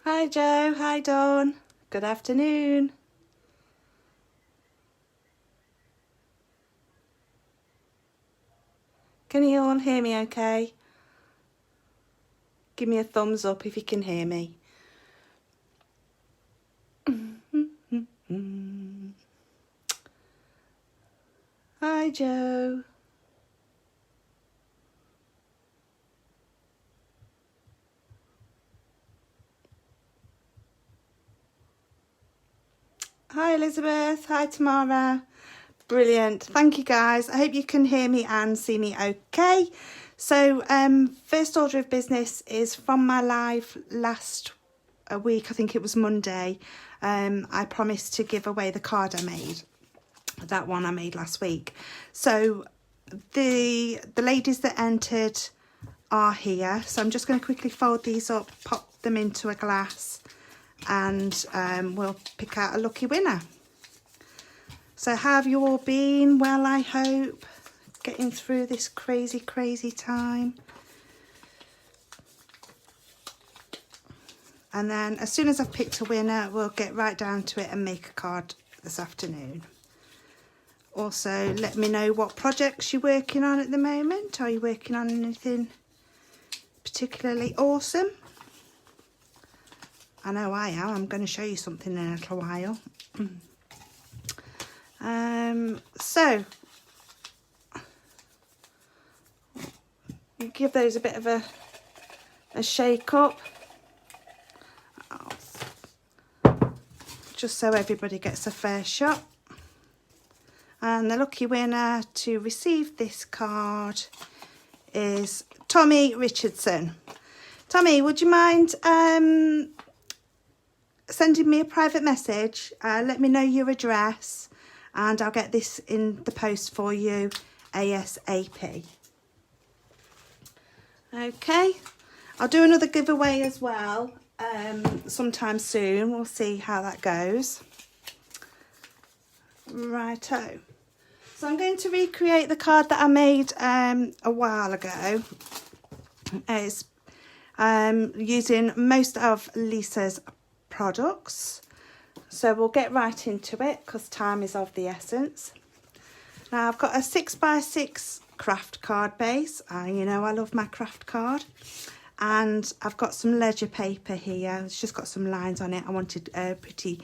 Hi Joe, hi Dawn. Good afternoon. Can you all hear me okay? Give me a thumbs up if you can hear me. Hi Joe. Hi Elizabeth, hi Tamara. Brilliant, thank you guys. I hope you can hear me and see me okay. So first order of business is from my live last week, I think it was Monday. I promised to give away the card I made. That one I made last week. So the ladies that entered are here. So I'm just going to quickly fold these up, pop them into a glass, and we'll pick out a lucky winner. So how have you all been? Well, I hope. Getting through this crazy time. And then as soon as I've picked a winner, we'll get right down to it and make a card this afternoon. Also, let me know what projects you're working on at the moment. Are you working on anything particularly awesome? I know I am. I'm going to show you something in a little while. So, you give those a bit of a shake up. Just so everybody gets a fair shot. And the lucky winner to receive this card is Tommy Richardson. Tommy, would you mind sending me a private message? Let me know your address and I'll get this in the post for you ASAP. Okay, I'll do another giveaway as well sometime soon. We'll see how that goes. Righto. So I'm going to recreate the card that I made a while ago. It's using most of Lisa's products. So we'll get right into it because time is of the essence. Now I've got a 6x6 craft card base. You know I love my craft card. And I've got some ledger paper here. It's just got some lines on it. I wanted a pretty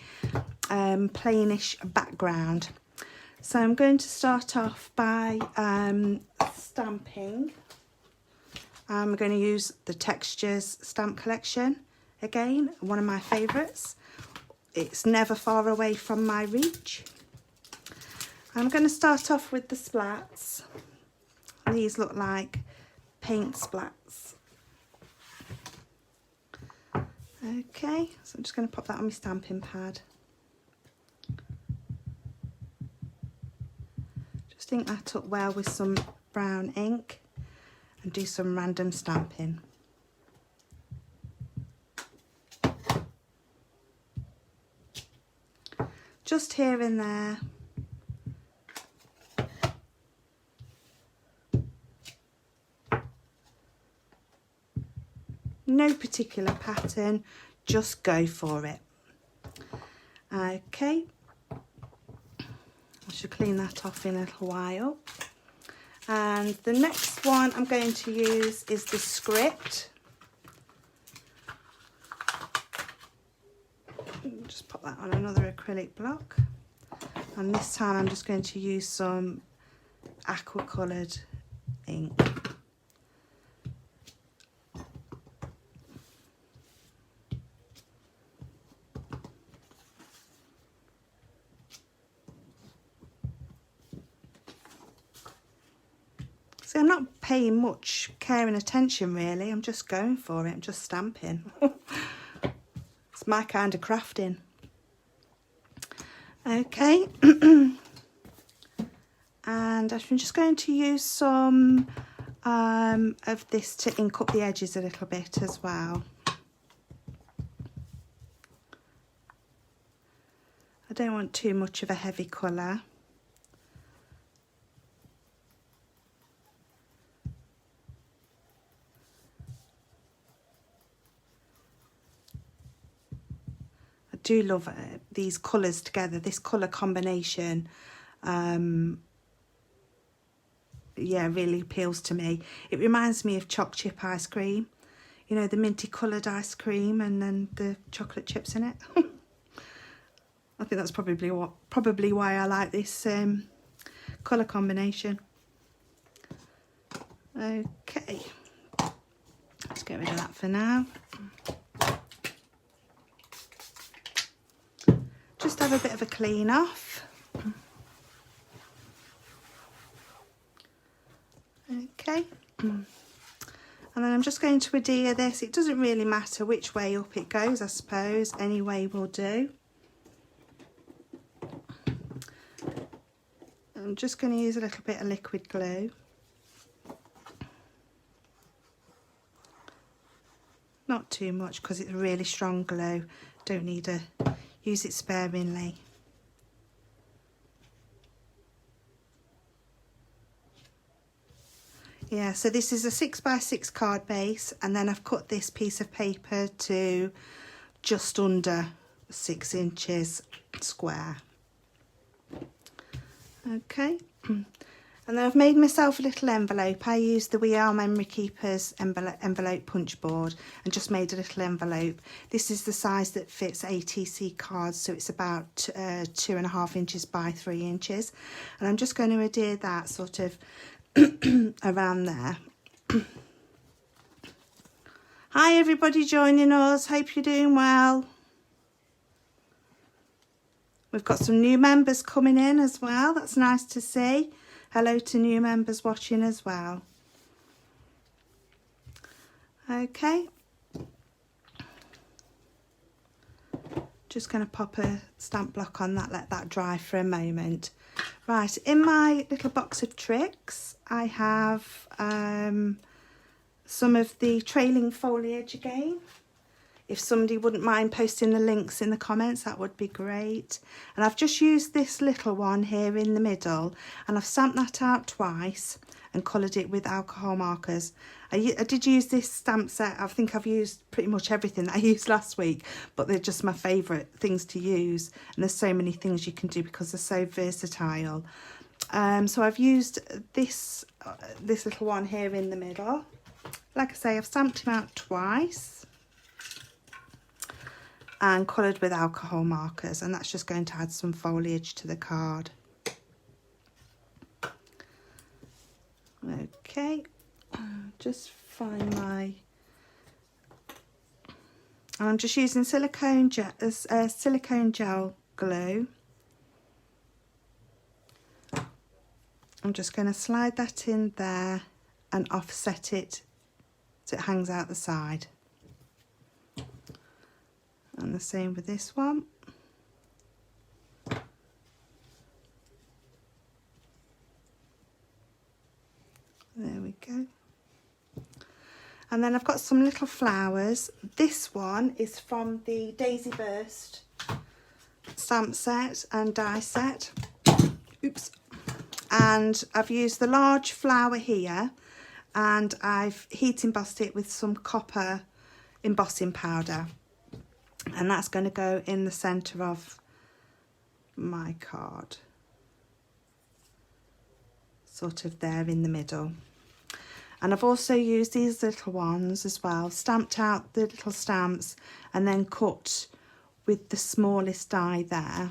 plainish background. So I'm going to start off by stamping. I'm going to use the Textures stamp collection again, one of my favourites. It's never far away from my reach. I'm going to start off with the splats. These look like paint splats. Okay, so I'm just going to pop that on my stamping pad. Just think that up well with some brown ink and do some random stamping. Just here and there. No particular pattern, just go for it. Okay, I should clean that off in a little while. And the next one I'm going to use is the script. Just pop that on another acrylic block. And this time I'm just going to use some aqua coloured ink. See, I'm not paying much care and attention really, I'm just going for it, I'm just stamping. It's my kind of crafting. Okay, and I'm just going to use some of this to ink up the edges a little bit as well. I don't want too much of a heavy colour. do love these colours together, this colour combination. Yeah, really appeals to me. It reminds me of choc chip ice cream, you know, the minty coloured ice cream and then the chocolate chips in it. I think that's probably why I like this colour combination. Okay, let's get rid of that for now. Just have a bit of a clean off. Okay, and then I'm just going to adhere this. It doesn't really matter which way up it goes, I suppose, any way will do. I'm just going to use a little bit of liquid glue. Not too much because it's a really strong glue. Don't need to use it sparingly. Yeah, so this is a 6x6 card base, and then I've cut this piece of paper to just under 6 inches square. Okay, and then I've made myself a little envelope. I used the We Are Memory Keepers envelope punch board and just made a little envelope. This is the size that fits ATC cards, so it's about 2.5 inches by 3 inches. And I'm just going to adhere that sort of around there. Hi everybody joining us, hope you're doing well. We've got some new members coming in as well, that's nice to see. Hello to new members watching as well. Okay, just going to pop a stamp block on that, let that dry for a moment. Right, in my little box of tricks, I have some of the trailing foliage again. If somebody wouldn't mind posting the links in the comments, that would be great. And I've just used this little one here in the middle, and I've stamped that out twice and coloured it with alcohol markers. I did use this stamp set. I think I've used pretty much everything that I used last week, but they're just my favourite things to use. And there's so many things you can do because they're so versatile. So I've used this little one here in the middle. Like I say, I've stamped him out twice and coloured with alcohol markers, and that's just going to add some foliage to the card. Okay, just find my, and I'm just using silicone gel glue. I'm just going to slide that in there and offset it so it hangs out the side. And the same with this one. There we go. And then I've got some little flowers. This one is from the Daisy Burst stamp set and die set. Oops. And I've used the large flower here, and I've heat embossed it with some copper embossing powder. And that's going to go in the centre of my card. Sort of there in the middle. And I've also used these little ones as well, stamped out the little stamps and then cut with the smallest die there.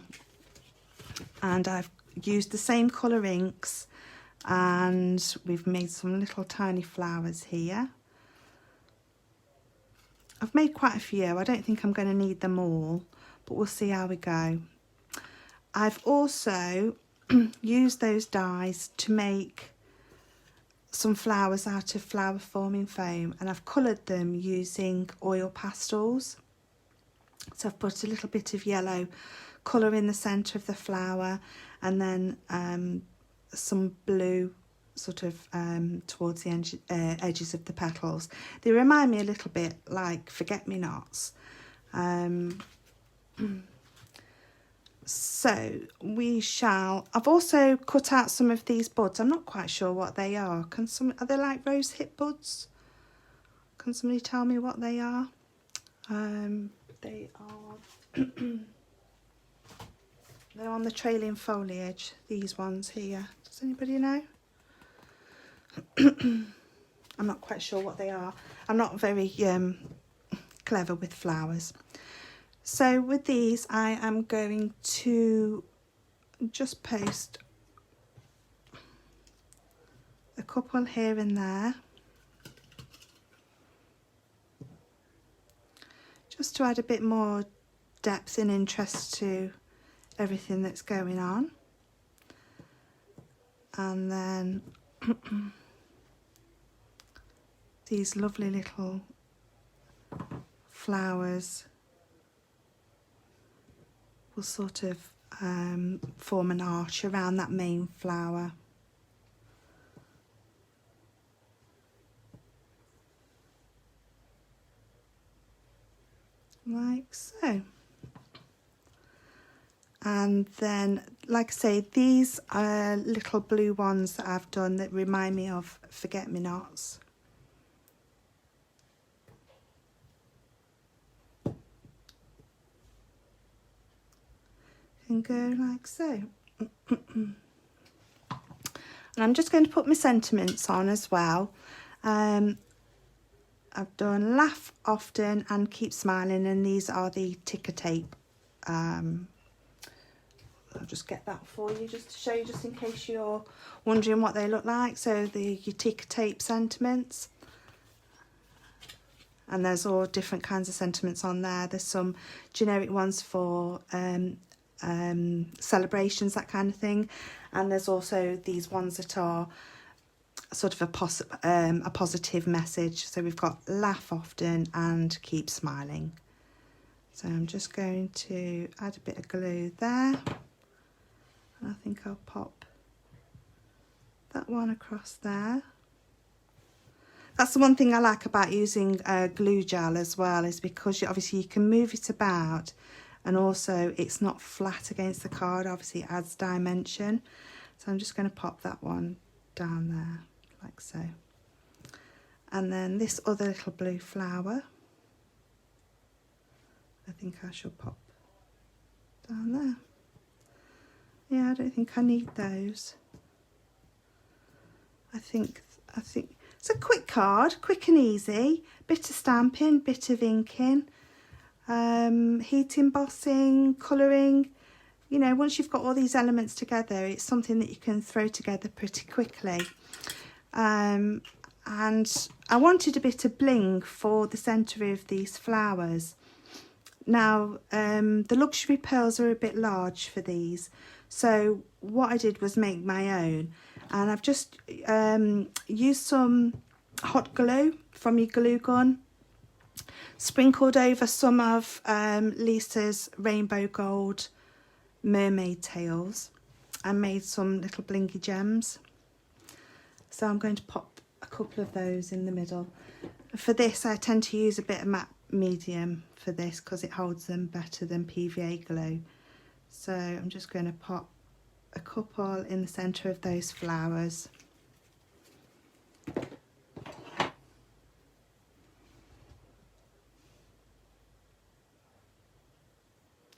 And I've used the same colour inks, and we've made some little tiny flowers here. I've made quite a few. I don't think I'm going to need them all, but we'll see how we go. I've also used those dies to make some flowers out of flower forming foam, and I've coloured them using oil pastels. So I've put a little bit of yellow colour in the centre of the flower, and then some blue sort of towards the edges of the petals. They remind me a little bit like forget-me-nots. So we shall, I've also cut out some of these buds. I'm not quite sure what they are. Are they like rose hip buds? Can somebody tell me what they are? They are They're on the trailing foliage, these ones here. Does anybody know? I'm not quite sure what they are. I'm not very clever with flowers. So with these, I am going to just post a couple here and there, just to add a bit more depth and interest to everything that's going on. And then these lovely little flowers will sort of form an arch around that main flower. Like so. And then, like I say, these are little blue ones that I've done that remind me of forget-me-nots. And go like so. And I'm just going to put my sentiments on as well. I've done laugh often and keep smiling, and these are the ticker tape. I'll just get that for you just to show you, just in case you're wondering what they look like. So your ticker tape sentiments, and there's all different kinds of sentiments on there. There's some generic ones for celebrations, that kind of thing, and there's also these ones that are sort of a positive message. So we've got laugh often and keep smiling. So I'm just going to add a bit of glue there. I think I'll pop that one across there. That's the one thing I like about using glue gel as well, is because obviously you can move it about, and also it's not flat against the card. Obviously it adds dimension. So I'm just going to pop that one down there like so. And then this other little blue flower, I think I shall pop down there. Yeah, I don't think I need those. I think it's a quick card, quick and easy. Bit of stamping, bit of inking, heat embossing, colouring. You know, once you've got all these elements together, it's something that you can throw together pretty quickly. And I wanted a bit of bling for the centre of these flowers. Now, the luxury pearls are a bit large for these. So what I did was make my own, and I've just used some hot glue from your glue gun, sprinkled over some of Lisa's rainbow gold mermaid tails, and made some little blingy gems. So I'm going to pop a couple of those in the middle. For this, I tend to use a bit of matte medium for this because it holds them better than PVA glue. So I'm just going to pop a couple in the centre of those flowers.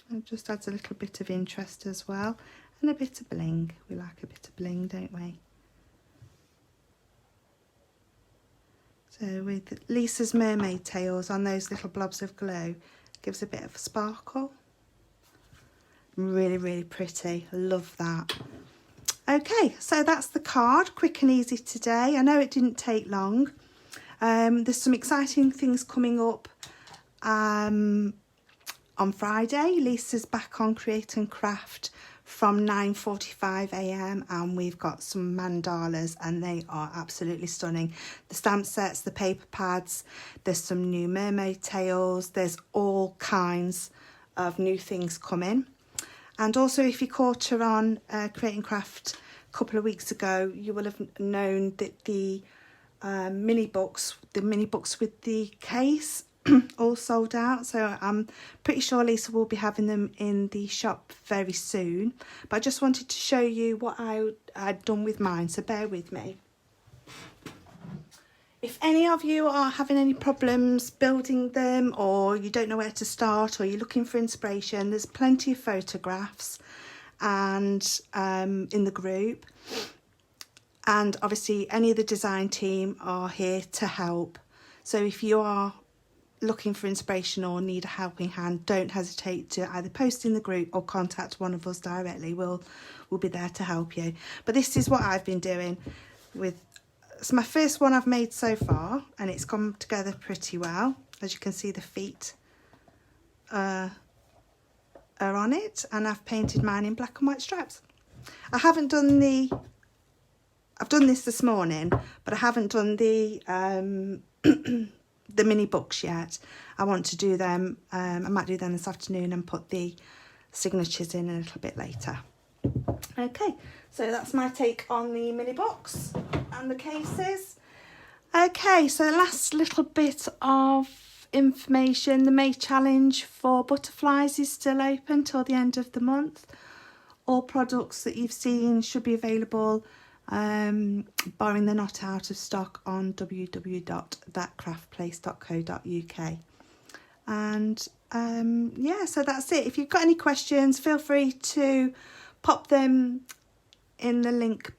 It just adds a little bit of interest as well, and a bit of bling. We like a bit of bling, don't we? So with Lisa's mermaid tails on those little blobs of glue, gives a bit of a sparkle. Really, really pretty. Love that. Okay, so that's the card. Quick and easy today. I know it didn't take long. There's some exciting things coming up on Friday. Lisa's back on Create and Craft from 9:45 AM, and we've got some mandalas, and they are absolutely stunning. The stamp sets, the paper pads, there's some new mermaid tails, there's all kinds of new things coming. And also, if you caught her on Create and Craft a couple of weeks ago, you will have known that the mini books with the case all sold out. So I'm pretty sure Lisa will be having them in the shop very soon. But I just wanted to show you what I'd done with mine, so bear with me. If any of you are having any problems building them, or you don't know where to start, or you're looking for inspiration, there's plenty of photographs and in the group. And obviously any of the design team are here to help. So if you are looking for inspiration or need a helping hand, don't hesitate to either post in the group or contact one of us directly. We'll be there to help you. But this is what I've been doing with. It's my first one I've made so far, and it's come together pretty well. As you can see, the feet are on it, and I've painted mine in black and white stripes. I've done this morning, but I haven't done the the mini books yet. I want to do them. I might do them this afternoon and put the signatures in a little bit later. Okay, so that's my take on the mini box and the cases. Okay, so the last little bit of information. The May challenge for butterflies is still open till the end of the month. All products that you've seen should be available, barring they're not out of stock, on www.thatcraftplace.co.uk. And yeah, so that's it. If you've got any questions, feel free to pop them in the link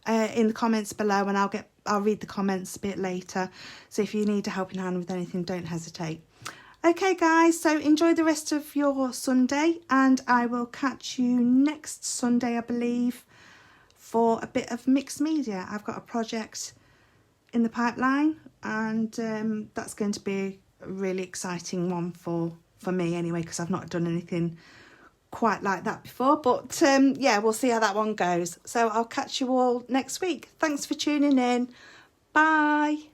in the comments below, and I'll read the comments a bit later. So if you need a helping hand with anything, don't hesitate. Okay guys, so enjoy the rest of your Sunday, and I will catch you next Sunday, I believe, for a bit of mixed media. I've got a project in the pipeline, and that's going to be a really exciting one for me anyway, because I've not done anything quite like that before. But yeah, we'll see how that one goes. So I'll catch you all next week. Thanks for tuning in. Bye.